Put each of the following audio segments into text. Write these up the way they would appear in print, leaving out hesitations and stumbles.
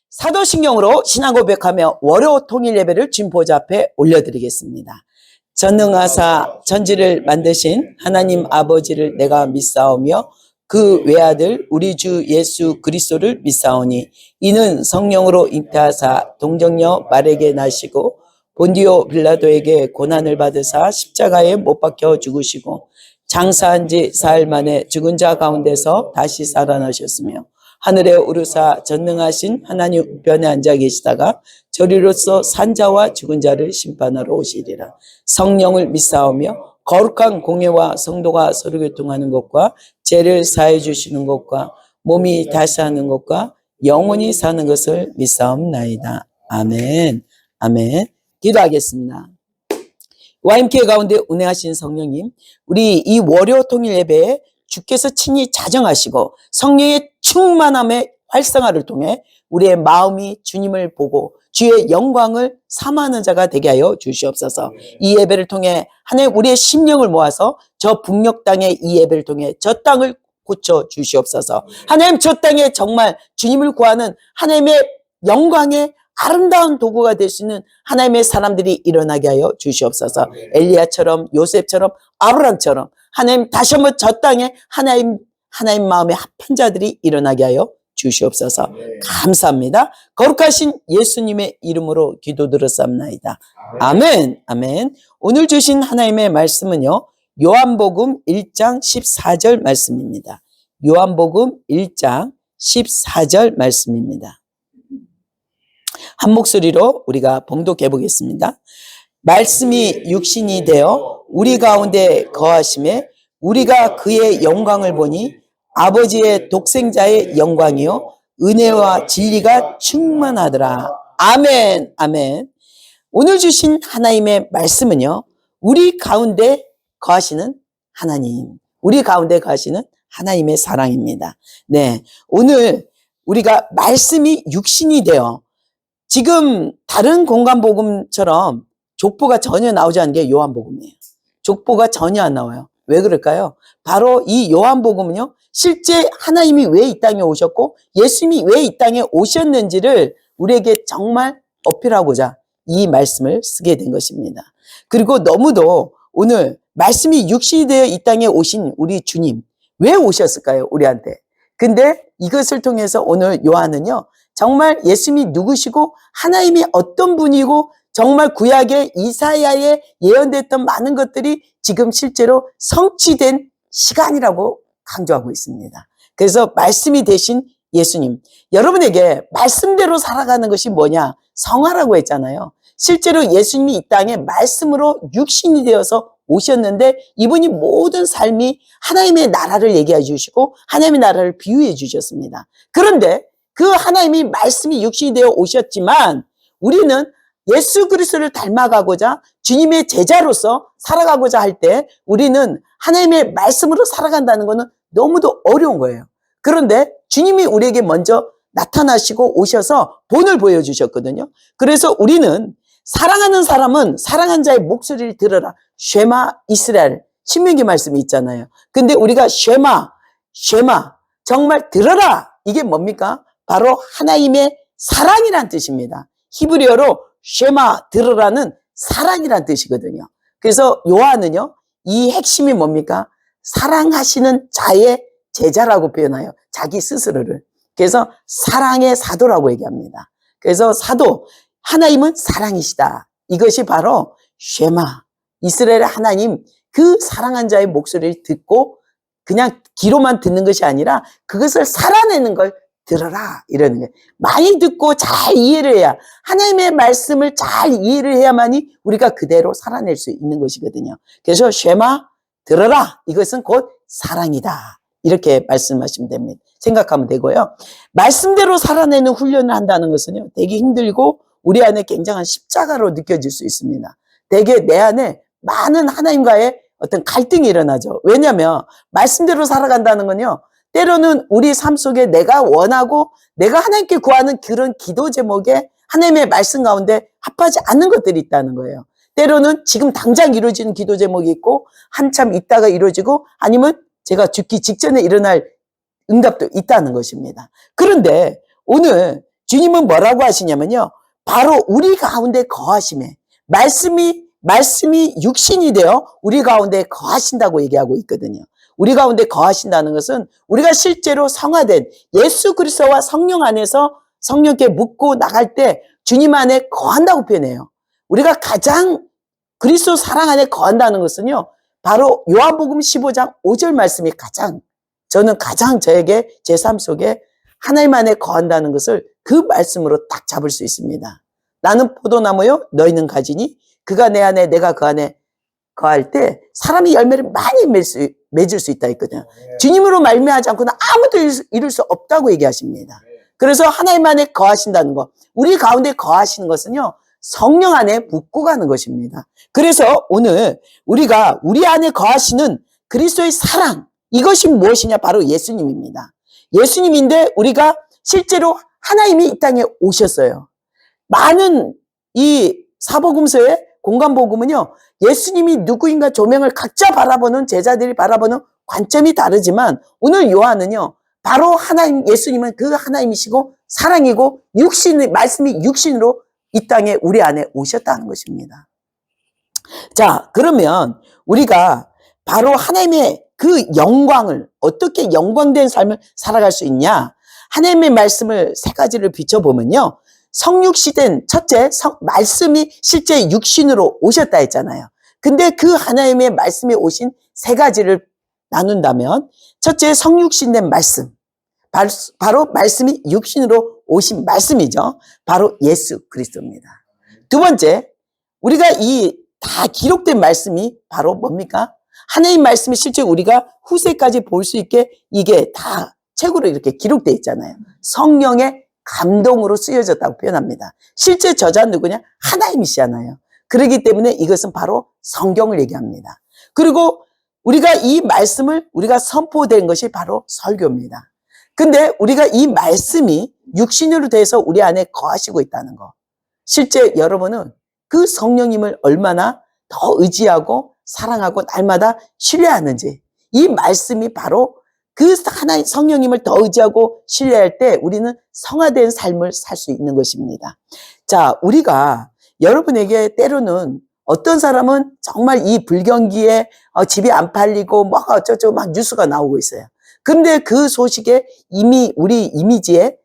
사도신경으로 신앙 고백하며 월요 통일 예배를 주님 보좌 앞에 올려드리겠습니다. 전능하사 천지를 만드신 하나님 아버지를 내가 믿사오며 그 외아들 우리 주 예수 그리스도를 믿사오니 이는 성령으로 잉태하사 동정녀 마리아에게 나시고 본디오 빌라도에게 고난을 받으사 십자가에 못 박혀 죽으시고 장사한 지 사흘 만에 죽은 자 가운데서 다시 살아나셨으며 하늘에 오르사 전능하신 하나님 우편에 앉아 계시다가 저리로서 산자와 죽은 자를 심판하러 오시리라. 성령을 믿사오며 거룩한 공예와 성도가 서로 교통하는 것과 죄를 사해 주시는 것과 몸이 다시 하는 것과 영원히 사는 것을 믿사옵나이다. 아멘. 아멘. 기도하겠습니다. YMK 가운데 운행하신 성령님, 우리 이 월요 통일 예배에 주께서 친히 자정하시고 성령의 충만함의 활성화를 통해 우리의 마음이 주님을 보고 주의 영광을 삼하는 자가 되게 하여 주시옵소서. 이 예배를 통해 하나님 우리의 심령을 모아서 저 북녘 땅의 이 예배를 통해 저 땅을 고쳐 주시옵소서. 하나님 저 땅에 정말 주님을 구하는 하나님의 영광의 아름다운 도구가 될 수 있는 하나님의 사람들이 일어나게 하여 주시옵소서. 엘리야처럼 요셉처럼 아브람처럼 하나님 다시 한번 저 땅에 하나님 마음에 합한 자들이 일어나게 하여 주시옵소서. 감사합니다. 거룩하신 예수님의 이름으로 기도 들었사옵나이다. 아멘. 아멘. 오늘 주신 하나님의 말씀은요, 요한복음 1장 14절 말씀입니다. 요한복음 1장 14절 말씀입니다. 한 목소리로 우리가 봉독해 보겠습니다. 말씀이 육신이 되어 우리 가운데 거하심에 우리가 그의 영광을 보니 아버지의 독생자의 영광이요 은혜와 진리가 충만하더라. 아멘. 아멘. 오늘 주신 하나님의 말씀은요, 우리 가운데 거하시는 하나님, 우리 가운데 거하시는 하나님의 사랑입니다. 네, 오늘 우리가 말씀이 육신이 되어, 지금 다른 공간복음처럼 족보가 전혀 나오지 않은 게 요한복음이에요. 족보가 전혀 안 나와요. 왜 그럴까요? 바로 이 요한복음은요, 실제 하나님이 왜 이 땅에 오셨고 예수님이 왜 이 땅에 오셨는지를 우리에게 정말 어필하고자 이 말씀을 쓰게 된 것입니다. 그리고 너무도 오늘 말씀이 육신이 되어 이 땅에 오신 우리 주님, 왜 오셨을까요? 우리한테. 근데 이것을 통해서 오늘 요한은요, 정말 예수님이 누구시고 하나님이 어떤 분이고 정말 구약의 이사야에 예언됐던 많은 것들이 지금 실제로 성취된 시간이라고 강조하고 있습니다. 그래서 말씀이 되신 예수님, 여러분에게 말씀대로 살아가는 것이 뭐냐? 성화라고 했잖아요. 실제로 예수님이 이 땅에 말씀으로 육신이 되어서 오셨는데 이분이 모든 삶이 하나님의 나라를 얘기해 주시고 하나님의 나라를 비유해 주셨습니다. 그런데 그 하나님이 말씀이 육신이 되어 오셨지만 우리는 예수 그리스도를 닮아가고자 주님의 제자로서 살아가고자 할 때 우리는 하나님의 말씀으로 살아간다는 것은 너무도 어려운 거예요. 그런데 주님이 우리에게 먼저 나타나시고 오셔서 본을 보여주셨거든요. 그래서 우리는 사랑하는 사람은 사랑한 자의 목소리를 들어라. 쉐마 이스라엘, 신명기 말씀이 있잖아요. 근데 우리가 쉐마 정말 들어라. 이게 뭡니까? 바로 하나님의 사랑이란 뜻입니다. 히브리어로 쉐마 들으라는 사랑이란 뜻이거든요. 그래서 요한은요, 이 핵심이 뭡니까? 사랑하시는 자의 제자라고 표현해요. 자기 스스로를. 그래서 사랑의 사도라고 얘기합니다. 그래서 사도, 하나님은 사랑이시다. 이것이 바로 쉐마, 이스라엘의 하나님, 그 사랑한 자의 목소리를 듣고 그냥 귀로만 듣는 것이 아니라 그것을 살아내는 걸 들어라, 이러는 거예요. 많이 듣고 잘 이해를 해야, 하나님의 말씀을 잘 이해를 해야만이 우리가 그대로 살아낼 수 있는 것이거든요. 그래서 쉐마, 들어라, 이것은 곧 사랑이다. 이렇게 말씀하시면 됩니다. 생각하면 되고요. 말씀대로 살아내는 훈련을 한다는 것은요, 되게 힘들고 우리 안에 굉장한 십자가로 느껴질 수 있습니다. 되게 내 안에 많은 하나님과의 어떤 갈등이 일어나죠. 왜냐하면 말씀대로 살아간다는 건요, 때로는 우리 삶 속에 내가 원하고 내가 하나님께 구하는 그런 기도 제목에 하나님의 말씀 가운데 합하지 않는 것들이 있다는 거예요. 때로는 지금 당장 이루어지는 기도 제목이 있고 한참 있다가 이루어지고 아니면 제가 죽기 직전에 일어날 응답도 있다는 것입니다. 그런데 오늘 주님은 뭐라고 하시냐면요. 바로 우리 가운데 거하심에 말씀이 육신이 되어 우리 가운데 거하신다고 얘기하고 있거든요. 우리 가운데 거하신다는 것은 우리가 실제로 성화된 예수 그리스도와 성령 안에서 성령께 묻고 나갈 때 주님 안에 거한다고 표현해요. 우리가 가장 그리스도 사랑 안에 거한다는 것은요. 바로 요한복음 15장 5절 말씀이 저는 가장 저에게 제 삶 속에 하나님 안에 거한다는 것을 그 말씀으로 딱 잡을 수 있습니다. 나는 포도나무요 너희는 가지니 그가 내 안에 내가 그 안에 거할 때 사람이 열매를 많이 맺을 수 있다 했거든요. 주님으로 말미암지 않고는 아무도 이룰 수 없다고 얘기하십니다. 그래서 하나님 안에 거하신다는 것, 우리 가운데 거하시는 것은요 성령 안에 묻고 가는 것입니다. 그래서 오늘 우리가 우리 안에 거하시는 그리스도의 사랑, 이것이 무엇이냐? 바로 예수님입니다. 예수님인데 우리가 실제로 하나님이 이 땅에 오셨어요. 많은 이 사복음서의 공간복음은요, 예수님이 누구인가 조명을 각자 바라보는 제자들이 바라보는 관점이 다르지만 오늘 요한은요, 바로 하나님, 예수님은 그 하나님이시고 사랑이고 말씀이 육신으로 이 땅에 우리 안에 오셨다는 것입니다. 자, 그러면 우리가 바로 하나님의 그 영광을 어떻게 영광된 삶을 살아갈 수 있냐? 하나님의 말씀을 세 가지를 비춰보면요. 성육시된 첫째, 말씀이 실제 육신으로 오셨다 했잖아요. 근데 그 하나님의 말씀이 오신 세 가지를 나눈다면 첫째, 성육신된 말씀. 바로 말씀이 육신으로 오신 말씀이죠. 바로 예수 그리스도입니다. 두 번째, 우리가 이 다 기록된 말씀이 바로 뭡니까? 하나님 말씀이 실제 우리가 후세까지 볼 수 있게 이게 다 책으로 이렇게 기록되어 있잖아요. 성령의 감동으로 쓰여졌다고 표현합니다. 실제 저자는 누구냐? 하나님이시잖아요. 그렇기 때문에 이것은 바로 성경을 얘기합니다. 그리고 우리가 이 말씀을 우리가 선포된 것이 바로 설교입니다. 근데 우리가 이 말씀이 육신으로 돼서 우리 안에 거하시고 있다는 거. 실제 여러분은 그 성령님을 얼마나 더 의지하고 사랑하고 날마다 신뢰하는지, 이 말씀이 바로 그 하나님 성령님을 더 의지하고 신뢰할 때 우리는 성화된 삶을 살 수 있는 것입니다. 자, 우리가 여러분에게 때로는 어떤 사람은 정말 이 불경기에 집이 안 팔리고 뭐 어쩌고 막 뉴스가 나오고 있어요. 근데 그 소식에 이미 우리 이미지에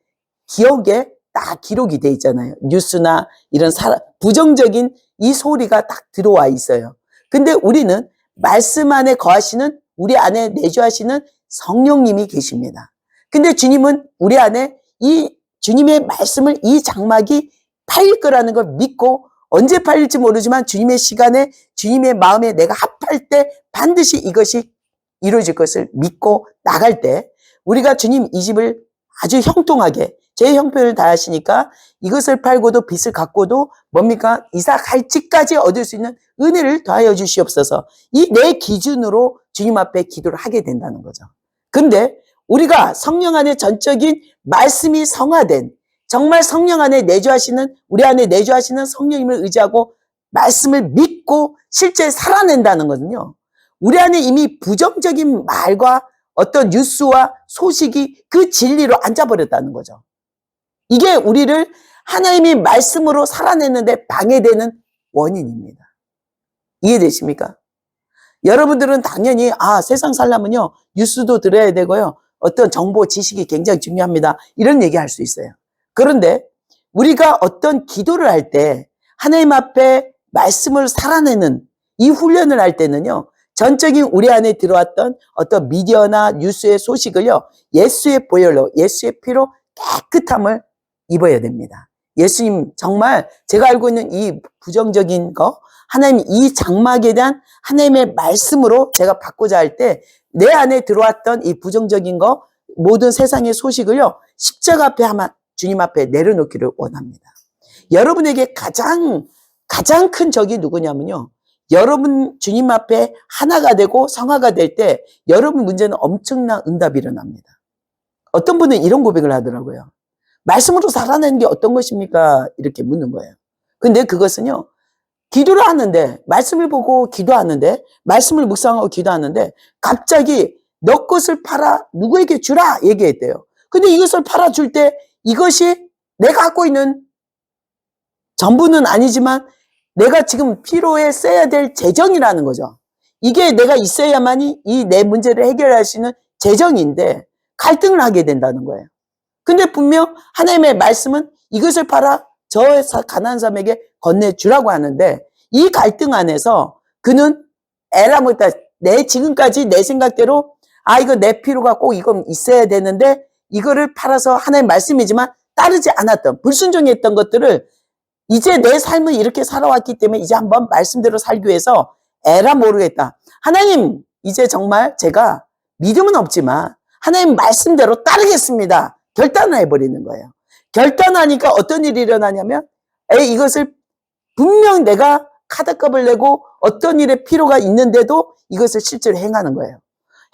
기억에 딱 기록이 돼 있잖아요. 뉴스나 이런 부정적인 이 소리가 딱 들어와 있어요. 근데 우리는 말씀 안에 거하시는 우리 안에 내주하시는 성령님이 계십니다. 근데 주님은 우리 안에 이 주님의 말씀을 이 장막이 팔릴 거라는 걸 믿고 언제 팔릴지 모르지만 주님의 시간에 주님의 마음에 내가 합할 때 반드시 이것이 이루어질 것을 믿고 나갈 때 우리가 주님 이 집을 아주 형통하게 제 형편을 다하시니까 이것을 팔고도 빚을 갚고도 뭡니까? 이사 갈 집까지 얻을 수 있는 은혜를 더하여 주시옵소서. 이 내 기준으로 주님 앞에 기도를 하게 된다는 거죠. 근데 우리가 성령 안에 전적인 말씀이 성화된 정말 성령 안에 내주하시는 우리 안에 내주하시는 성령님을 의지하고 말씀을 믿고 실제 살아낸다는 것은요. 우리 안에 이미 부정적인 말과 어떤 뉴스와 소식이 그 진리로 앉아버렸다는 거죠. 이게 우리를 하나님의 말씀으로 살아내는데 방해되는 원인입니다. 이해되십니까? 여러분들은 당연히 세상 살려면요 뉴스도 들어야 되고요 어떤 정보 지식이 굉장히 중요합니다 이런 얘기할 수 있어요. 그런데 우리가 어떤 기도를 할 때 하나님 앞에 말씀을 살아내는 이 훈련을 할 때는요 전적인 우리 안에 들어왔던 어떤 미디어나 뉴스의 소식을요 예수의 보혈로 예수의 피로 깨끗함을 입어야 됩니다. 예수님 정말 제가 알고 있는 이 부정적인 거 하나님 이 장막에 대한 하나님의 말씀으로 제가 바꾸자 할 때 내 안에 들어왔던 이 부정적인 거 모든 세상의 소식을요 십자가 앞에 주님 앞에 내려놓기를 원합니다. 여러분에게 가장 큰 적이 누구냐면요 여러분 주님 앞에 하나가 되고 성화가 될 때 여러분 문제는 엄청난 응답이 일어납니다. 어떤 분은 이런 고백을 하더라고요. 말씀으로 살아내는 게 어떤 것입니까? 이렇게 묻는 거예요. 근데 그것은요 기도를 하는데 말씀을 보고 기도하는데 말씀을 묵상하고 기도하는데 갑자기 너 것을 팔아 누구에게 주라 얘기했대요. 근데 이것을 팔아줄 때 이것이 내가 갖고 있는 전부는 아니지만 내가 지금 필요해 써야 될 재정이라는 거죠. 이게 내가 있어야만이 이 내 문제를 해결할 수 있는 재정인데 갈등을 하게 된다는 거예요. 근데 분명 하나님의 말씀은 이것을 팔아 저 가난한 사람에게 건네주라고 하는데 이 갈등 안에서 그는 에라못다 내 지금까지 내 생각대로 이거 내 필요가 꼭 이건 있어야 되는데 이거를 팔아서 하나님의 말씀이지만 따르지 않았던 불순종했던 것들을 이제 내 삶을 이렇게 살아왔기 때문에 이제 한번 말씀대로 살기 위해서 에라 모르겠다. 하나님 이제 정말 제가 믿음은 없지만 하나님 말씀대로 따르겠습니다. 결단을 해버리는 거예요. 결단하니까 어떤 일이 일어나냐면 이것을 분명 내가 카드값을 내고 어떤 일에 필요가 있는데도 이것을 실제로 행하는 거예요.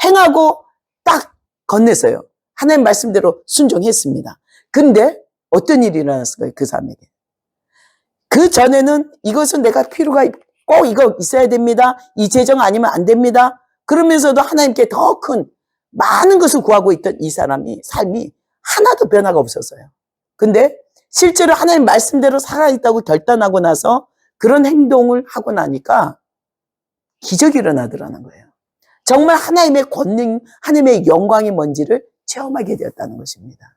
행하고 딱 건넸어요. 하나님 말씀대로 순종했습니다. 근데 어떤 일이 일어났을까요? 그 사람에게. 그 전에는 이것은 내가 필요가 꼭 이거 있어야 됩니다. 이 재정 아니면 안 됩니다. 그러면서도 하나님께 더 큰 많은 것을 구하고 있던 이 사람이 삶이 하나도 변화가 없었어요. 근데 실제로 하나님 말씀대로 살아있다고 결단하고 나서 그런 행동을 하고 나니까 기적이 일어나더라는 거예요. 정말 하나님의 권능, 하나님의 영광이 뭔지를 체험하게 되었다는 것입니다.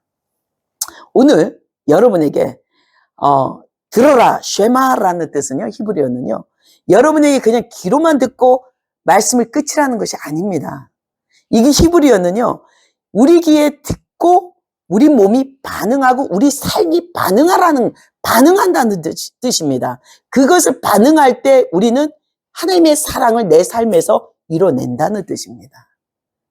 오늘 여러분에게 들어라, 쉐마라는 뜻은요, 히브리어는요, 여러분에게 그냥 귀로만 듣고 말씀을 끝이라는 것이 아닙니다. 이게 히브리어는요, 우리 귀에 듣고 우리 몸이 반응하고 우리 삶이 반응한다는 뜻입니다. 그것을 반응할 때 우리는 하나님의 사랑을 내 삶에서 이뤄낸다는 뜻입니다.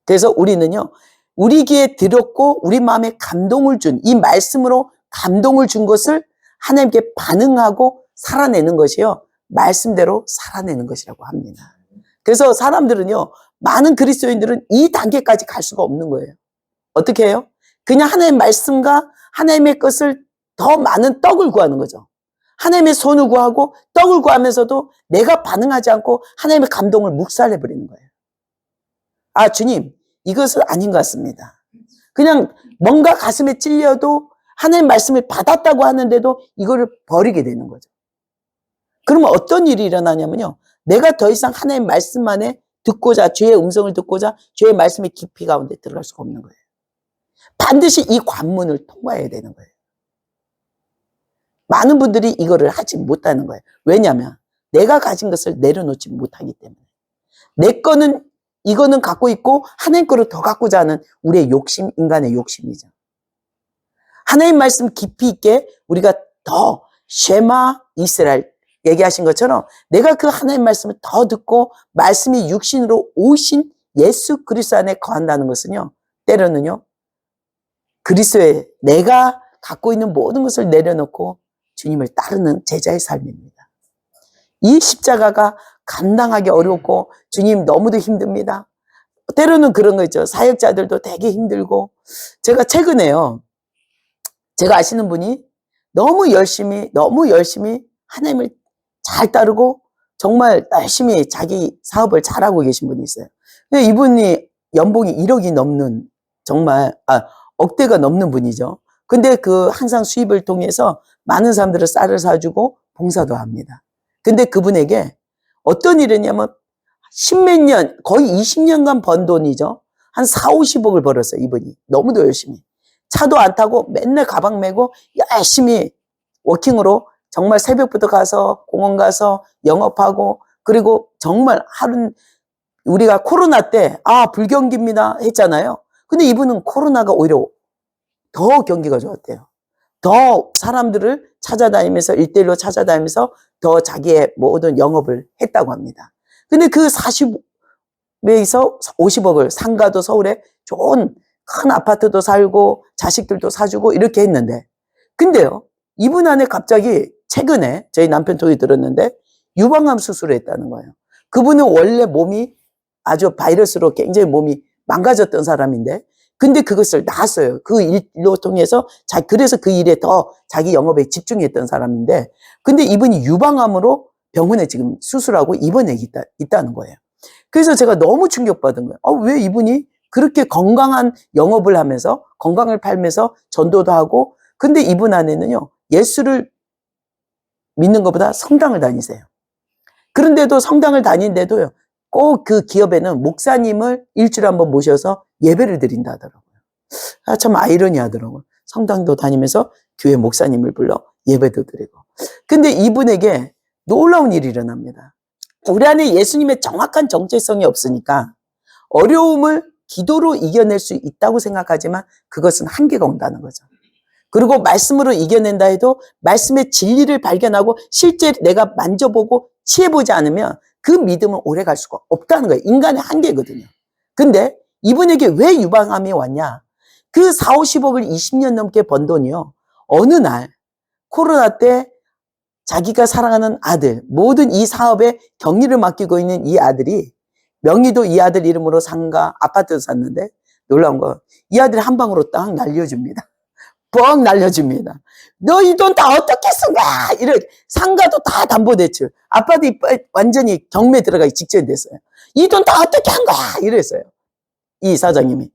그래서 우리는요, 우리 귀에 들었고 우리 마음에 감동을 준 이 말씀으로 감동을 준 것을 하나님께 반응하고 살아내는 것이요, 말씀대로 살아내는 것이라고 합니다. 그래서 사람들은요, 많은 그리스도인들은 이 단계까지 갈 수가 없는 거예요. 어떻게 해요? 그냥 하나님의 말씀과 하나님의 것을 더 많은 떡을 구하는 거죠. 하나님의 손을 구하고 떡을 구하면서도 내가 반응하지 않고 하나님의 감동을 묵살해버리는 거예요. 주님, 이것은 아닌 것 같습니다. 그냥 뭔가 가슴에 찔려도 하나님의 말씀을 받았다고 하는데도 이거를 버리게 되는 거죠. 그러면 어떤 일이 일어나냐면요, 내가 더 이상 하나님의 말씀만에 듣고자, 주의 음성을 듣고자 주의 말씀의 깊이 가운데 들어갈 수가 없는 거예요. 반드시 이 관문을 통과해야 되는 거예요. 많은 분들이 이거를 하지 못하는 거예요. 왜냐하면 내가 가진 것을 내려놓지 못하기 때문에. 내 거는 이거는 갖고 있고 하나님 거를 더 갖고자 하는 우리의 욕심, 인간의 욕심이죠. 하나님 말씀 깊이 있게 우리가 더 쉐마 이스라엘 얘기하신 것처럼 내가 그 하나님 말씀을 더 듣고 말씀이 육신으로 오신 예수 그리스도 안에 거한다는 것은요, 때로는요, 그리스도의 내가 갖고 있는 모든 것을 내려놓고 주님을 따르는 제자의 삶입니다. 이 십자가가 감당하기 어렵고 주님 너무도 힘듭니다. 때로는 그런 거 있죠. 사역자들도 되게 힘들고. 제가 최근에요, 제가 아시는 분이 너무 열심히 하나님을 잘 따르고 정말 열심히 자기 사업을 잘하고 계신 분이 있어요. 근데 이분이 연봉이 1억이 넘는, 정말 억대가 넘는 분이죠. 근데 그 항상 수입을 통해서 많은 사람들을 쌀을 사주고 봉사도 합니다. 근데 그분에게 어떤 일이냐면 십몇 년, 거의 20년간 번 돈이죠. 한 4, 50억을 벌었어요, 이분이. 너무도 열심히. 차도 안 타고 맨날 가방 메고 열심히 워킹으로 정말 새벽부터 가서 공원 가서 영업하고, 그리고 정말 하루, 우리가 코로나 때 불경기입니다 했잖아요. 근데 이분은 코로나가 오히려 더 경기가 좋았대요. 더 사람들을 찾아다니면서, 일대일로 찾아다니면서 더 자기의 모든 영업을 했다고 합니다. 근데 그 40에서 50억을 상가도 서울에 좋은 큰 아파트도 살고 자식들도 사주고 이렇게 했는데, 근데요, 이분 안에 갑자기 최근에 저희 남편 통해 들었는데 유방암 수술을 했다는 거예요. 그분은 원래 몸이 아주 바이러스로 굉장히 몸이 망가졌던 사람인데, 근데 그것을 나았어요. 그 일로 통해서 그래서 그 일에 더 자기 영업에 집중했던 사람인데, 근데 이분이 유방암으로 병원에 지금 수술하고 입원해 있다는 거예요. 그래서 제가 너무 충격받은 거예요. 왜 이분이 그렇게 건강한 영업을 하면서 건강을 팔면서 전도도 하고 근데 이분 안에는요, 예수를 믿는 것보다 성당을 다니세요. 그런데도 성당을 다니는데도요, 꼭 그 기업에는 목사님을 일주일에 한번 모셔서 예배를 드린다 하더라고요. 참 아이러니하더라고요. 성당도 다니면서 교회 목사님을 불러 예배도 드리고. 근데 이분에게 놀라운 일이 일어납니다. 우리 안에 예수님의 정확한 정체성이 없으니까 어려움을 기도로 이겨낼 수 있다고 생각하지만 그것은 한계가 온다는 거죠. 그리고 말씀으로 이겨낸다 해도 말씀의 진리를 발견하고 실제 내가 만져보고 취해보지 않으면 그 믿음은 오래 갈 수가 없다는 거예요. 인간의 한계거든요. 근데 이분에게 왜 유방암이 왔냐? 그 4, 50억을 20년 넘게 번 돈이요, 어느 날 코로나 때 자기가 사랑하는 아들, 모든 이 사업에 경리를 맡기고 있는 이 아들이, 명의도 이 아들 이름으로 상가, 아파트를 샀는데 놀라운 거, 이 아들이 한 방으로 딱 날려줍니다. 뻥 날려줍니다. 너 이 돈 다 어떻게 쓴 거야? 이렇게. 상가도 다 담보대출. 아파트 완전히 경매 들어가기 직전이 됐어요. 이 돈 다 어떻게 한 거야? 이랬어요. 이 사장님이.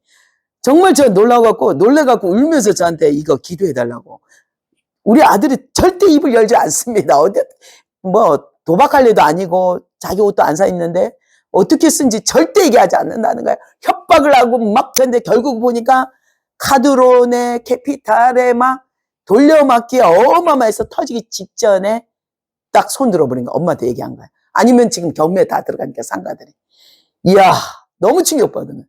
정말 저 놀래갖고 울면서 저한테 이거 기도해달라고. 우리 아들이 절대 입을 열지 않습니다. 도박할 애도 아니고 자기 옷도 안 사 있는데 어떻게 쓴지 절대 얘기하지 않는다는 거예요. 협박을 하고 막 했는데 결국 보니까 카드론에 캐피탈에 막 돌려막기에 어마어마해서 터지기 직전에 딱 손 들어버린 거. 엄마한테 얘기한 거야. 아니면 지금 경매에 다 들어가니까 상가들이. 이야, 너무 충격받은 거야.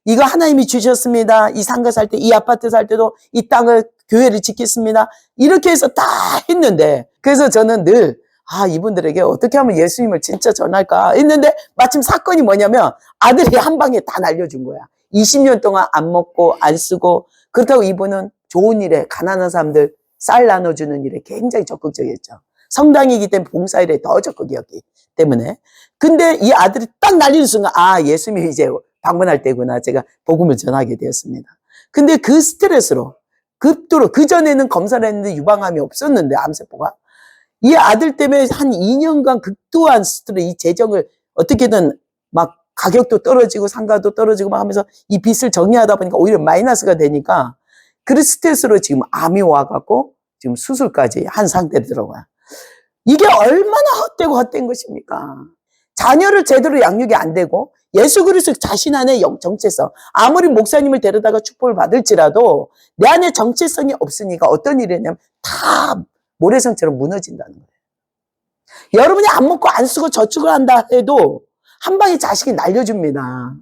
이거 하나님이 주셨습니다. 이 상가 살 때, 이 아파트 살 때도 이 땅을, 교회를 짓겠습니다. 이렇게 해서 다 했는데, 그래서 저는 늘 이분들에게 어떻게 하면 예수님을 진짜 전할까 했는데, 마침 사건이 뭐냐면 아들이 한 방에 다 날려준 거야. 20년 동안 안 먹고 안 쓰고. 그렇다고 이분은 좋은 일에, 가난한 사람들 쌀 나눠주는 일에 굉장히 적극적이었죠. 성당이기 때문에 봉사일에 더 적극이었기 때문에. 근데 이 아들이 딱 날리는 순간 예수님이 이제 방문할 때구나, 제가 복음을 전하게 되었습니다. 근데 그 스트레스로 급도로, 그전에는 검사를 했는데 유방암이 없었는데, 암세포가, 이 아들 때문에 한 2년간 극도한 스트레스, 이 재정을 어떻게든 막 가격도 떨어지고 상가도 떨어지고 막 하면서 이 빚을 정리하다 보니까 오히려 마이너스가 되니까 그 스트레스로 지금 암이 와갖고 지금 수술까지 한 상태더라고요. 이게 얼마나 헛되고 헛된 것입니까? 자녀를 제대로 양육이 안 되고 예수 그리스도 자신 안에 정체성, 아무리 목사님을 데려다가 축복을 받을지라도 내 안에 정체성이 없으니까 어떤 일이 있냐면 다 모래성처럼 무너진다는 거예요. 여러분이 안 먹고 안 쓰고 저축을 한다 해도 한 방에 자식이 날려줍니다.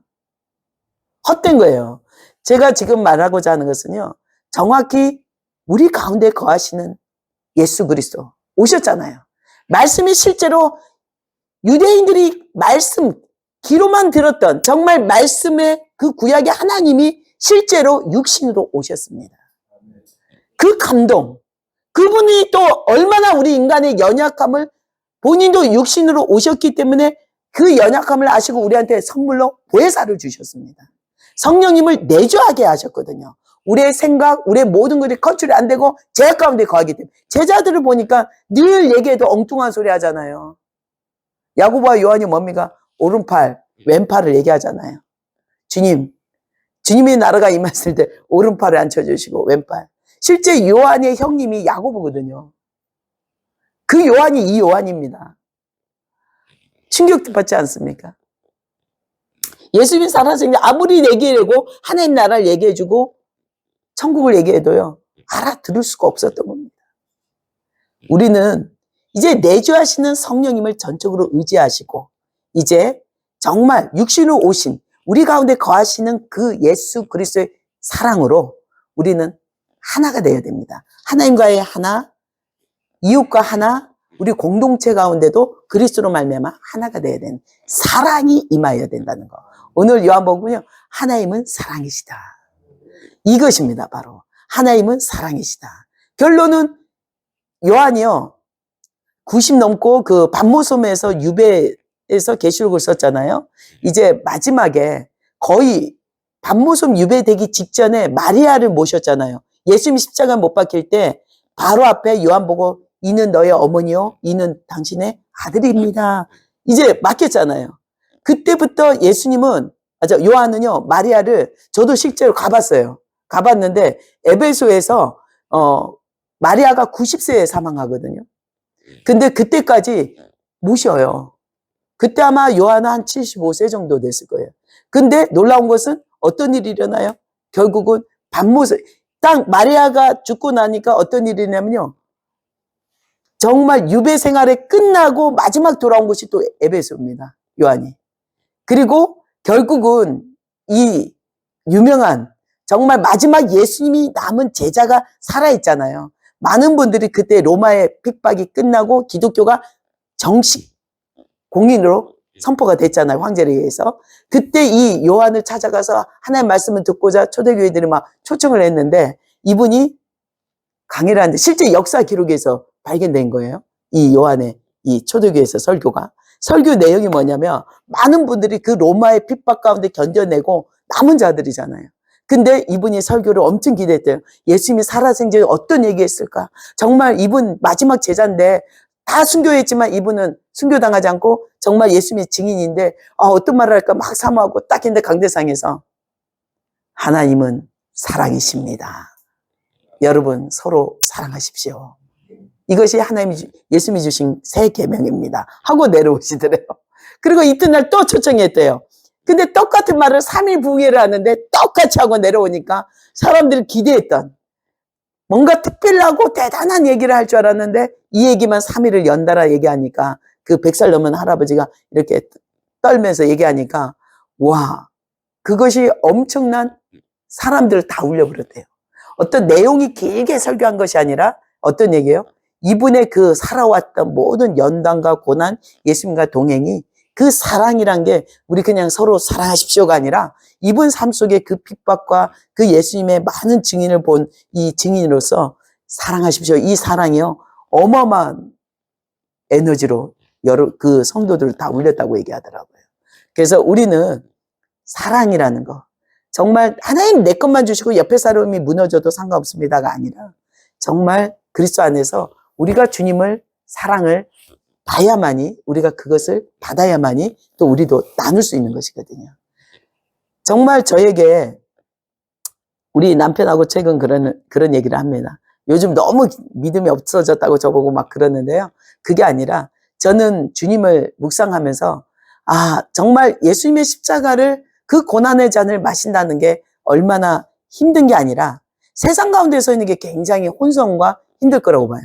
헛된 거예요. 제가 지금 말하고자 하는 것은요, 정확히 우리 가운데 거하시는 예수 그리스도 오셨잖아요. 말씀이 실제로 유대인들이 말씀, 귀로만 들었던 정말 말씀의 그 구약의 하나님이 실제로 육신으로 오셨습니다. 그 감동, 그분이 또 얼마나 우리 인간의 연약함을, 본인도 육신으로 오셨기 때문에 그 연약함을 아시고 우리한테 선물로 보혜사를 주셨습니다. 성령님을 내주하게 하셨거든요. 우리의 생각, 우리의 모든 것이 컨트롤이 안 되고 죄악 가운데 거하기 때문에. 제자들을 보니까 늘 얘기해도 엉뚱한 소리 하잖아요. 야고보와 요한이 뭡니까? 오른팔, 왼팔을 얘기하잖아요. 주님의 나라가 임했을 때 오른팔을 앉혀주시고 왼팔. 실제 요한의 형님이 야고보거든요. 그 요한이 이 요한입니다. 충격받지 않습니까? 예수님이 살아서 아무리 얘기하고 하나님 나라를 얘기해주고 천국을 얘기해도요, 알아들을 수가 없었던 겁니다. 우리는 이제 내주하시는 성령님을 전적으로 의지하시고 이제 정말 육신으로 오신 우리 가운데 거하시는 그 예수 그리스도의 사랑으로 우리는 하나가 되어야 됩니다. 하나님과의 하나, 이웃과 하나, 우리 공동체 가운데도 그리스도로 말미암아 하나가 되어야 되는 사랑이 임하여야 된다는 거. 오늘 요한복음은요, 하나님은 사랑이시다. 이것입니다. 바로 하나님은 사랑이시다. 결론은 요한이요, 90 넘고 그 반모섬에서 유배에서 계시록을 썼잖아요. 이제 마지막에 거의 반모섬 유배되기 직전에 마리아를 모셨잖아요. 예수님이 십자가 못 박힐 때 바로 앞에 요한 보고 이는 너의 어머니요, 이는 당신의 아들입니다. 이제 맡겼잖아요. 그때부터 예수님은, 요한은요, 마리아를, 저도 실제로 가봤어요. 가봤는데 에베소에서 마리아가 90세에 사망하거든요. 근데 그때까지 모셔요. 그때 아마 요한은 한 75세 정도 됐을 거예요. 근데 놀라운 것은 어떤 일이 일어나요? 결국은 밤모습, 딱 마리아가 죽고 나니까 어떤 일이 있냐면요. 정말 유배 생활에 끝나고 마지막 돌아온 것이 또 에베소입니다. 요한이. 그리고 결국은 이 유명한 정말 마지막 예수님이 남은 제자가 살아있잖아요. 많은 분들이 그때 로마의 핍박이 끝나고 기독교가 정식 공인으로 선포가 됐잖아요. 황제에 의해서. 그때 이 요한을 찾아가서 하나님의 말씀을 듣고자 초대교회들이 막 초청을 했는데 이분이 강의를 하는데 실제 역사 기록에서 발견된 거예요. 이 요한의 이 초대교회에서 설교가. 설교 내용이 뭐냐면 많은 분들이 그 로마의 핍박 가운데 견뎌내고 남은 자들이잖아요. 근데 이분이 설교를 엄청 기대했대요. 예수님이 살아생전에 어떤 얘기했을까? 정말 이분 마지막 제자인데 다 순교했지만 이분은 순교당하지 않고 정말 예수님의 증인인데 어떤 말을 할까 막 사모하고 딱 했는데 강대상에서 하나님은 사랑이십니다. 여러분 서로 사랑하십시오. 이것이 하나님이 예수님이 주신 새 계명입니다. 하고 내려오시더래요. 그리고 이튿날 또 초청했대요. 근데 똑같은 말을 3일 부흥회를 하는데 똑같이 하고 내려오니까 사람들이 기대했던 뭔가 특별하고 대단한 얘기를 할 줄 알았는데 이 얘기만 3일을 연달아 얘기하니까 그 100살 넘은 할아버지가 이렇게 떨면서 얘기하니까 와, 그것이 엄청난 사람들을 다 울려버렸대요. 어떤 내용이 길게 설교한 것이 아니라 어떤 얘기예요? 이분의 그 살아왔던 모든 연단과 고난, 예수님과 동행이 그 사랑이란 게 우리 그냥 서로 사랑하십시오가 아니라 이분 삶 속에 그 핍박과 그 예수님의 많은 증인을 본 이 증인으로서 사랑하십시오. 이 사랑이요. 어마어마한 에너지로 여러 그 성도들을 다 울렸다고 얘기하더라고요. 그래서 우리는 사랑이라는 거. 정말 하나님 내 것만 주시고 옆에 사람이 무너져도 상관없습니다가 아니라 정말 그리스도 안에서 우리가 주님을 사랑을 봐야만이 우리가 그것을 받아야만이 또 우리도 나눌 수 있는 것이거든요. 정말 저에게 우리 남편하고 최근 그런 얘기를 합니다. 요즘 너무 믿음이 없어졌다고 저보고 막 그러는데요. 그게 아니라 저는 주님을 묵상하면서 정말 예수님의 십자가를 그 고난의 잔을 마신다는 게 얼마나 힘든 게 아니라 세상 가운데 서 있는 게 굉장히 혼성과 힘들 거라고 봐요.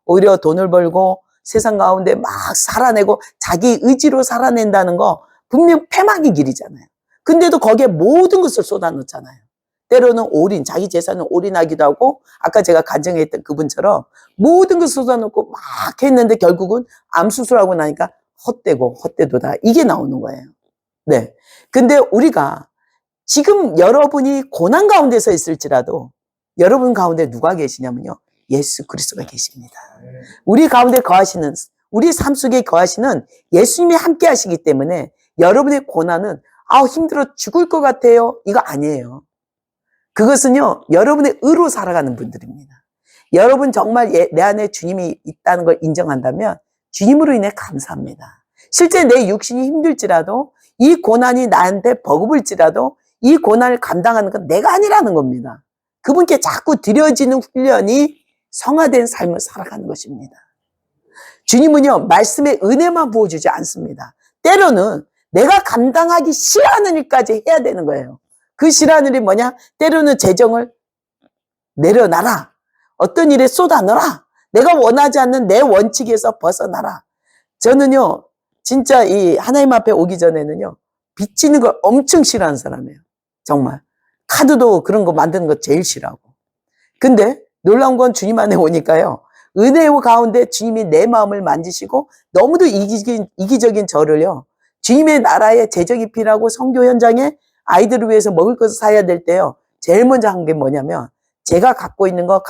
오히려 돈을 벌고 세상 가운데 막 살아내고 자기 의지로 살아낸다는 거 분명 패망의 길이잖아요. 근데도 거기에 모든 것을 쏟아놓잖아요. 때로는 올인, 자기 재산을 올인하기도 하고 아까 제가 간증했던 그분처럼 모든 것을 쏟아놓고 막 했는데 결국은 암 수술하고 나니까 헛되고 헛되도다 이게 나오는 거예요. 네. 근데 우리가 지금 여러분이 고난 가운데 서 있을지라도 여러분 가운데 누가 계시냐면요. 예수 그리스도가 계십니다. 우리 가운데 거하시는, 우리 삶 속에 거하시는 예수님이 함께 하시기 때문에 여러분의 고난은 힘들어 죽을 것 같아요. 이거 아니에요. 그것은요. 여러분의 의로 살아가는 분들입니다. 여러분 정말 내 안에 주님이 있다는 걸 인정한다면 주님으로 인해 감사합니다. 실제 내 육신이 힘들지라도 이 고난이 나한테 버거울지라도 이 고난을 감당하는 건 내가 아니라는 겁니다. 그분께 자꾸 드려지는 훈련이 성화된 삶을 살아가는 것입니다. 주님은요, 말씀의 은혜만 부어주지 않습니다. 때로는 내가 감당하기 싫어하는 일까지 해야 되는 거예요. 그 싫어하는 일이 뭐냐? 때로는 재정을 내려놔라. 어떤 일에 쏟아넣어라. 내가 원하지 않는 내 원칙에서 벗어나라. 저는요, 진짜 이 하나님 앞에 오기 전에는요, 빚지는 걸 엄청 싫어하는 사람이에요. 정말. 카드도 그런 거 만드는 거 제일 싫어하고. 근데 놀라운 건 주님 안에 오니까요. 은혜 가운데 주님이 내 마음을 만지시고 너무도 이기적인 저를요. 주님의 나라에 재정이 필요하고 선교 현장에 아이들을 위해서 먹을 것을 사야 될 때요. 제일 먼저 한 게 뭐냐면 제가 갖고 있는 거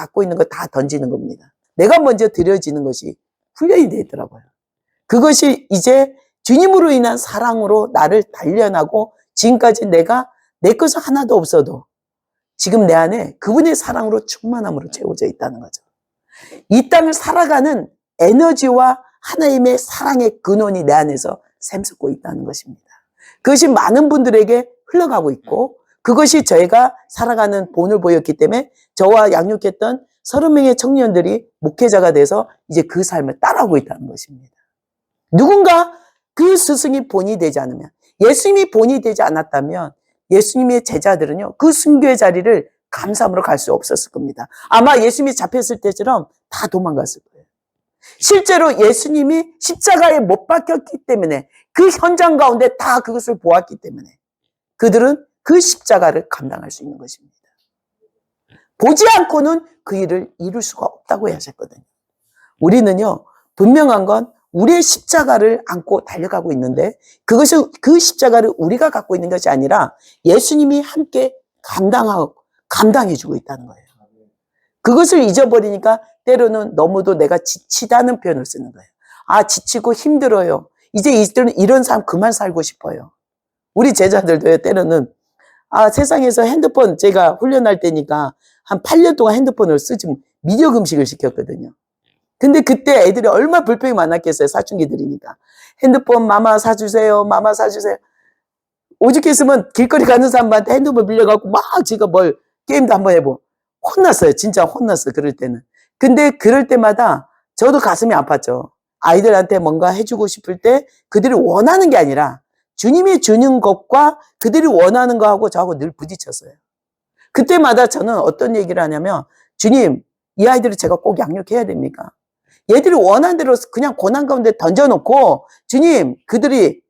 다 던지는 겁니다. 내가 먼저 드려지는 것이 훈련이 되더라고요. 그것이 이제 주님으로 인한 사랑으로 나를 단련하고 지금까지 내가 내 것은 하나도 없어도 지금 내 안에 그분의 사랑으로 충만함으로 채워져 있다는 거죠. 이 땅을 살아가는 에너지와 하나님의 사랑의 근원이 내 안에서 샘솟고 있다는 것입니다. 그것이 많은 분들에게 흘러가고 있고 그것이 저희가 살아가는 본을 보였기 때문에 저와 양육했던 30명의 청년들이 목회자가 돼서 이제 그 삶을 따라오고 있다는 것입니다. 누군가 그 스승이 본이 되지 않으면, 예수님이 본이 되지 않았다면 예수님의 제자들은요, 그 순교의 자리를 감사함으로 갈 수 없었을 겁니다. 아마 예수님이 잡혔을 때처럼 다 도망갔을 거예요. 실제로 예수님이 십자가에 못 박혔기 때문에, 그 현장 가운데 다 그것을 보았기 때문에 그들은 그 십자가를 감당할 수 있는 것입니다. 보지 않고는 그 일을 이룰 수가 없다고 하셨거든요. 우리는요, 분명한 건 우리의 십자가를 안고 달려가고 있는데, 그것이 그 십자가를 우리가 갖고 있는 것이 아니라 예수님이 함께 감당해주고 있다는 거예요. 그것을 잊어버리니까 때로는 너무도 내가 지치다는 표현을 쓰는 거예요. 아, 지치고 힘들어요. 이제 이런 삶 그만 살고 싶어요. 우리 제자들도요, 때로는 세상에서 핸드폰, 제가 훈련할 때니까 한 8년 동안 핸드폰을 쓰지, 미디어 금식을 시켰거든요. 근데 그때 애들이 얼마나 불평이 많았겠어요. 사춘기들이니까. 핸드폰 마마 사주세요. 마마 사주세요. 오죽했으면 길거리 가는 사람한테 핸드폰 빌려갖고 막 지가 게임도 한번 해보고. 혼났어요. 진짜 혼났어요. 그럴 때는. 근데 그럴 때마다 저도 가슴이 아팠죠. 아이들한테 뭔가 해주고 싶을 때 그들이 원하는 게 아니라 주님이 주는 것과 그들이 원하는 거하고 저하고 늘 부딪혔어요. 그때마다 저는 어떤 얘기를 하냐면, 주님, 이 아이들을 제가 꼭 양육해야 됩니까? 얘들이 원하는 대로 그냥 고난 가운데 던져놓고, 주님, 그들이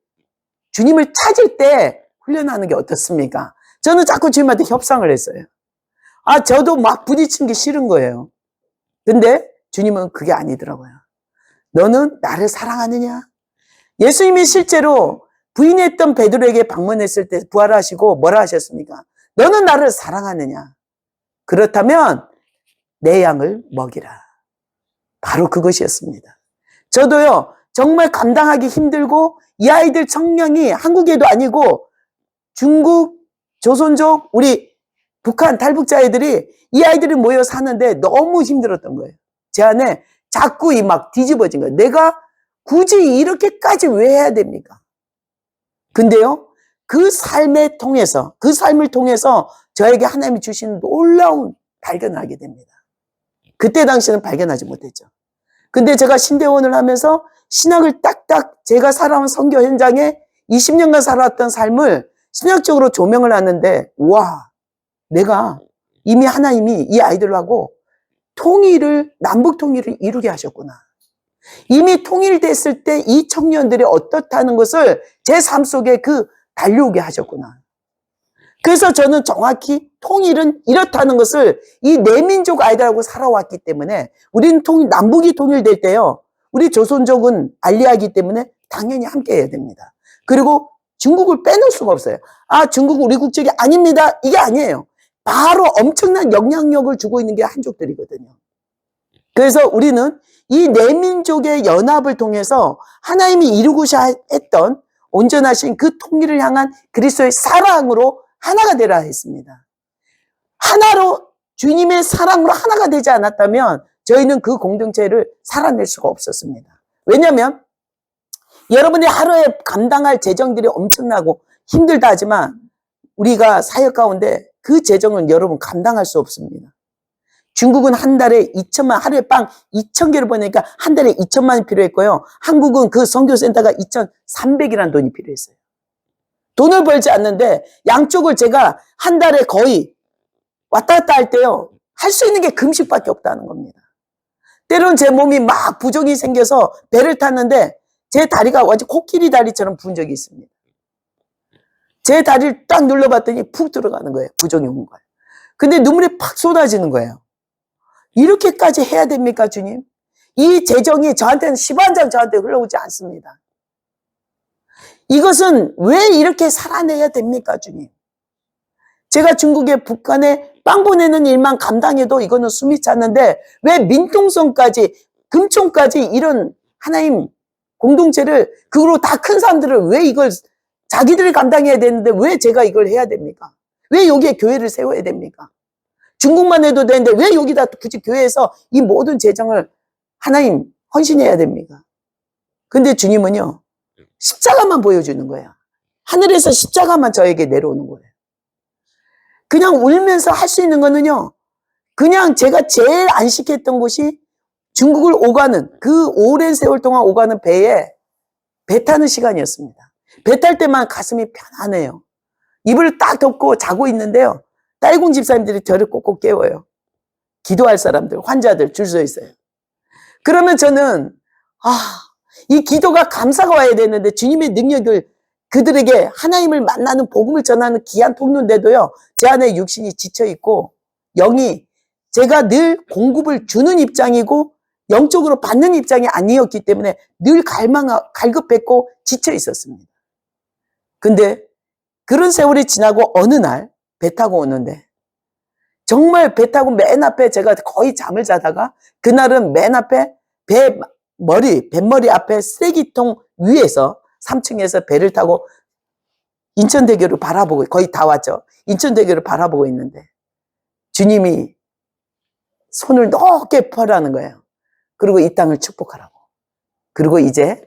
주님을 찾을 때 훈련하는 게 어떻습니까? 저는 자꾸 주님한테 협상을 했어요. 저도 막 부딪힌 게 싫은 거예요. 근데 주님은 그게 아니더라고요. 너는 나를 사랑하느냐? 예수님이 실제로 부인했던 베드로에게 방문했을 때 부활하시고 뭐라 하셨습니까? 너는 나를 사랑하느냐? 그렇다면 내 양을 먹이라. 바로 그것이었습니다. 저도요, 정말 감당하기 힘들고, 이 아이들 청량이 한국에도 아니고 중국, 조선족, 우리 북한 탈북자 애들이 이 아이들이 모여 사는데 너무 힘들었던 거예요. 제 안에 자꾸 막 뒤집어진 거예요. 내가 굳이 이렇게까지 왜 해야 됩니까? 근데요, 그 삶을 통해서 저에게 하나님이 주신 놀라운 발견을 하게 됩니다. 그때 당시에는 발견하지 못했죠. 근데 제가 신대원을 하면서 신학을 딱딱 제가 살아온 선교 현장에 20년간 살아왔던 삶을 신학적으로 조명을 하는데, 와, 내가 이미 하나님이 이 아이들하고 남북 통일을 이루게 하셨구나. 이미 통일됐을 때 이 청년들이 어떻다는 것을 제 삶 속에 달려오게 하셨구나. 그래서 저는 정확히 통일은 이렇다는 것을 이 내민족 아이들하고 살아왔기 때문에, 우리는 남북이 통일될 때요, 우리 조선족은 알리하기 때문에 당연히 함께 해야 됩니다. 그리고 중국을 빼놓을 수가 없어요. 중국 우리 국적이 아닙니다. 이게 아니에요. 바로 엄청난 영향력을 주고 있는 게 한족들이거든요. 그래서 우리는 이 내민족의 연합을 통해서 하나님이 이루고자 했던 온전하신 그 통일을 향한 그리스도의 사랑으로 하나가 되라 했습니다. 하나로, 주님의 사랑으로 하나가 되지 않았다면 저희는 그 공동체를 살아낼 수가 없었습니다. 왜냐하면 여러분이 하루에 감당할 재정들이 엄청나고 힘들다 하지만 우리가 사역 가운데 그 재정은 여러분 감당할 수 없습니다. 중국은 한 달에 2천만, 하루에 빵 2,000개를 보내니까 한 달에 2천만이 필요했고요. 한국은 그 선교센터가 2,300이라는 돈이 필요했어요. 돈을 벌지 않는데 양쪽을 제가 한 달에 거의 왔다 갔다 할 때요, 할 수 있는 게 금식밖에 없다는 겁니다. 때로는 제 몸이 막 부종이 생겨서 배를 탔는데 제 다리가 완전 코끼리 다리처럼 부은 적이 있습니다. 제 다리를 딱 눌러봤더니 푹 들어가는 거예요. 부종이 온 거예요. 근데 눈물이 팍 쏟아지는 거예요. 이렇게까지 해야 됩니까, 주님? 이 재정이 저한테는 10원장 저한테 흘러오지 않습니다. 이것은 왜 이렇게 살아내야 됩니까, 주님? 제가 중국에 북한에 빵 보내는 일만 감당해도 이거는 숨이 찼는데 왜 민통성까지, 금총까지 이런 하나님 공동체를, 그거로 다 큰 사람들을 왜 이걸 자기들이 감당해야 되는데 왜 제가 이걸 해야 됩니까? 왜 여기에 교회를 세워야 됩니까? 중국만 해도 되는데 왜 여기다 굳이 교회에서 이 모든 재정을 하나님 헌신해야 됩니까? 근데 주님은요, 십자가만 보여주는 거예요. 하늘에서 십자가만 저에게 내려오는 거예요. 그냥 울면서 할 수 있는 거는요, 그냥 제가 제일 안식했던 곳이 중국을 오가는, 그 오랜 세월 동안 오가는 배에 배 타는 시간이었습니다. 배 탈 때만 가슴이 편안해요. 이불을 딱 덮고 자고 있는데요. 딸공 집사님들이 저를 꼭꼭 깨워요. 기도할 사람들, 환자들 줄 서 있어요. 그러면 저는 이 기도가 감사가 와야 되는데 주님의 능력을 그들에게 하나님을 만나는 복음을 전하는 귀한 통로인데도요. 제 안에 육신이 지쳐있고 영이 제가 늘 공급을 주는 입장이고 영적으로 받는 입장이 아니었기 때문에 늘 갈급했고 지쳐 있었습니다. 근데 그런 세월이 지나고 어느 날 배 타고 오는데 정말 배 타고 맨 앞에 제가 거의 잠을 자다가 그날은 맨 앞에 뱃머리 앞에 쓰레기통 위에서 3층에서 배를 타고 인천대교를 바라보고 거의 다 왔죠. 인천대교를 바라보고 있는데 주님이 손을 높게 펴라는 거예요. 그리고 이 땅을 축복하라고. 그리고 이제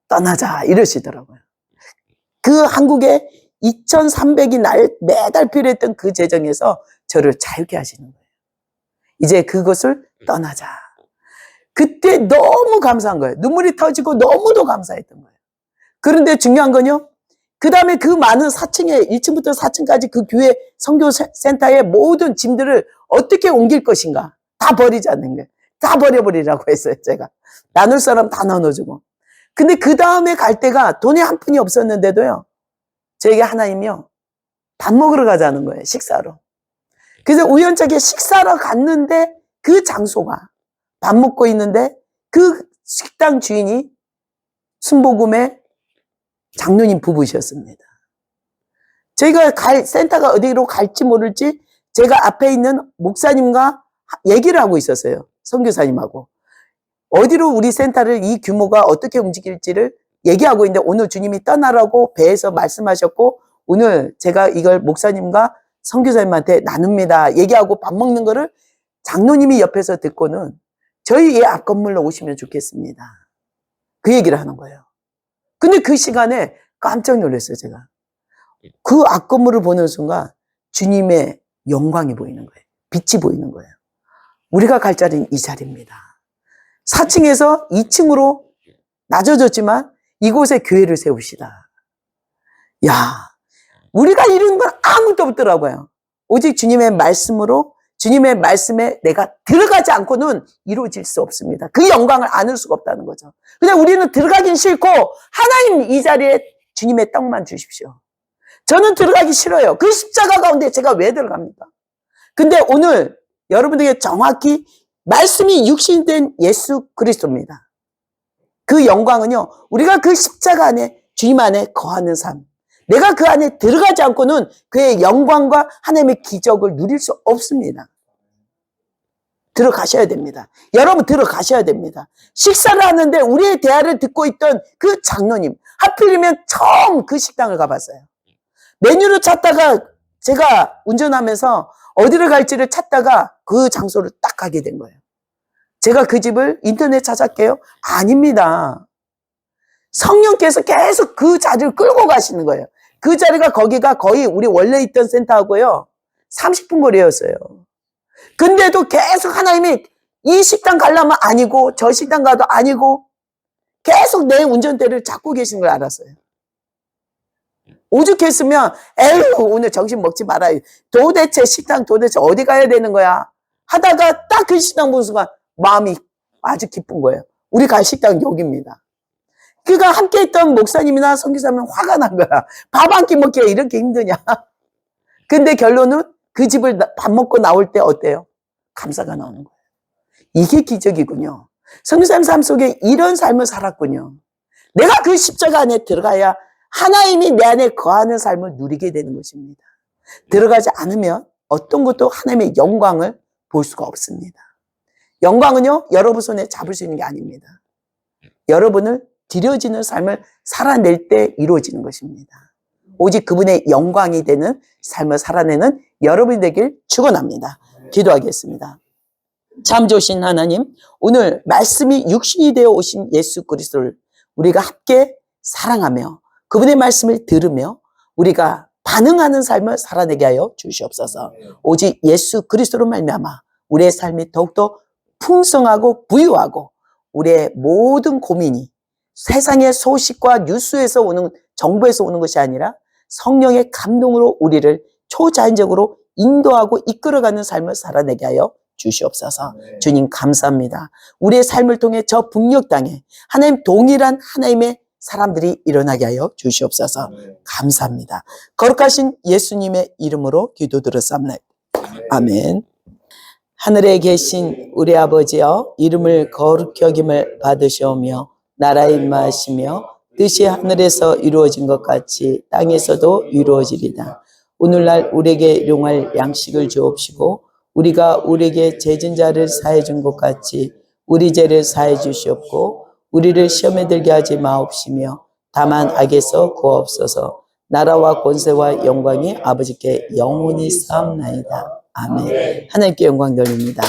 떠나자 이러시더라고요. 그 한국에 2,300이 매달 필요했던 그 재정에서 저를 자유케 하시는 거예요. 이제 그것을 떠나자. 그때 너무 감사한 거예요. 눈물이 터지고 너무도 감사했던 거예요. 그런데 중요한 건요. 그 다음에 그 많은 4층에 1층부터 4층까지 그 교회 선교센터의 모든 짐들을 어떻게 옮길 것인가. 다 버리자는 거예요. 다 버려버리라고 했어요. 제가. 나눌 사람 다 나눠주고. 근데 그 다음에 갈 때가 돈이 한 푼이 없었는데도요. 저에게 하나님이요. 밥 먹으러 가자는 거예요. 식사로. 그래서 우연찮게 식사로 갔는데 그 장소가 밥 먹고 있는데 그 식당 주인이 순복음의 장로님 부부셨습니다. 저희가 센터가 어디로 갈지 모를지 제가 앞에 있는 목사님과 얘기를 하고 있었어요. 선교사님하고. 어디로 우리 센터를 이 규모가 어떻게 움직일지를 얘기하고 있는데 오늘 주님이 떠나라고 배에서 말씀하셨고 오늘 제가 이걸 목사님과 선교사님한테 나눕니다. 얘기하고 밥 먹는 거를 장로님이 옆에서 듣고는 저희 앞 건물로 오시면 좋겠습니다. 그 얘기를 하는 거예요. 근데 그 시간에 깜짝 놀랐어요, 제가. 그 앞 건물을 보는 순간 주님의 영광이 보이는 거예요. 빛이 보이는 거예요. 우리가 갈 자리는 이 자리입니다. 4층에서 2층으로 낮아졌지만 이곳에 교회를 세우시다. 야, 우리가 이루는 건 아무것도 없더라고요. 오직 주님의 말씀으로 주님의 말씀에 내가 들어가지 않고는 이루어질 수 없습니다. 그 영광을 안을 수가 없다는 거죠. 근데 우리는 들어가긴 싫고 하나님 이 자리에 주님의 떡만 주십시오. 저는 들어가기 싫어요. 그 십자가 가운데 제가 왜 들어갑니까? 근데 오늘 여러분들에게 정확히 말씀이 육신된 예수 그리스도입니다. 그 영광은요, 우리가 그 십자가 안에, 주님 안에 거하는 삶. 내가 그 안에 들어가지 않고는 그의 영광과 하나님의 기적을 누릴 수 없습니다. 들어가셔야 됩니다. 여러분 들어가셔야 됩니다. 식사를 하는데 우리의 대화를 듣고 있던 그 장로님, 하필이면 처음 그 식당을 가봤어요. 메뉴를 찾다가 제가 운전하면서 어디를 갈지를 찾다가 그 장소를 딱 가게 된 거예요. 제가 그 집을 인터넷 찾았게요? 아닙니다. 성령께서 계속 그 자리를 끌고 가시는 거예요. 그 자리가 거기가 거의 우리 원래 있던 센터하고요. 30분 거리였어요. 근데도 계속 하나님이 이 식당 가려면 아니고 저 식당 가도 아니고 계속 내 운전대를 잡고 계신 걸 알았어요. 오죽했으면 에휴 오늘 점심 먹지 말아요. 도대체 식당 도대체 어디 가야 되는 거야? 하다가 딱 그 식당 본 순간 마음이 아주 기쁜 거예요. 우리 갈 식당은 여기입니다. 그가 함께 있던 목사님이나 선교사님은 화가 난 거야. 밥 한 끼 먹기가 이렇게 힘드냐. 근데 결론은 그 집을 밥 먹고 나올 때 어때요? 감사가 나오는 거예요. 이게 기적이군요. 선교사님 삶 속에 이런 삶을 살았군요. 내가 그 십자가 안에 들어가야 하나님이 내 안에 거하는 삶을 누리게 되는 것입니다. 들어가지 않으면 어떤 것도 하나님의 영광을 볼 수가 없습니다. 영광은요, 여러분 손에 잡을 수 있는 게 아닙니다. 여러분을 드려지는 삶을 살아낼 때 이루어지는 것입니다. 오직 그분의 영광이 되는 삶을 살아내는 여러분이 되길 축원합니다. 기도하겠습니다. 참 좋으신 하나님, 오늘 말씀이 육신이 되어 오신 예수 그리스도를 우리가 함께 사랑하며 그분의 말씀을 들으며 우리가 반응하는 삶을 살아내게 하여 주시옵소서. 오직 예수 그리스도로 말미암아 우리의 삶이 더욱더 풍성하고 부유하고 우리의 모든 고민이 세상의 소식과 뉴스에서 오는 정보에서 오는 것이 아니라 성령의 감동으로 우리를 초자연적으로 인도하고 이끌어가는 삶을 살아내게 하여 주시옵소서. 주님 감사합니다. 우리의 삶을 통해 저 북녘 땅에 하나님 동일한 하나님의 사람들이 일어나게 하여 주시옵소서. 감사합니다. 거룩하신 예수님의 이름으로 기도드렸사옵나이다. 아멘. 하늘에 계신 우리 아버지여, 이름을 거룩히 여김을 받으시오며 나라에 임하시며 뜻이 하늘에서 이루어진 것 같이 땅에서도 이루어지리다. 오늘날 우리에게 일용할 양식을 주옵시고 우리가 우리에게 죄진 자를 사해 준 것 같이 우리 죄를 사해 주시옵고 우리를 시험에 들게 하지 마옵시며 다만 악에서 구하옵소서. 나라와 권세와 영광이 아버지께 영원히 쌓옵나이다. 아멘. 하나님께 영광 돌립니다.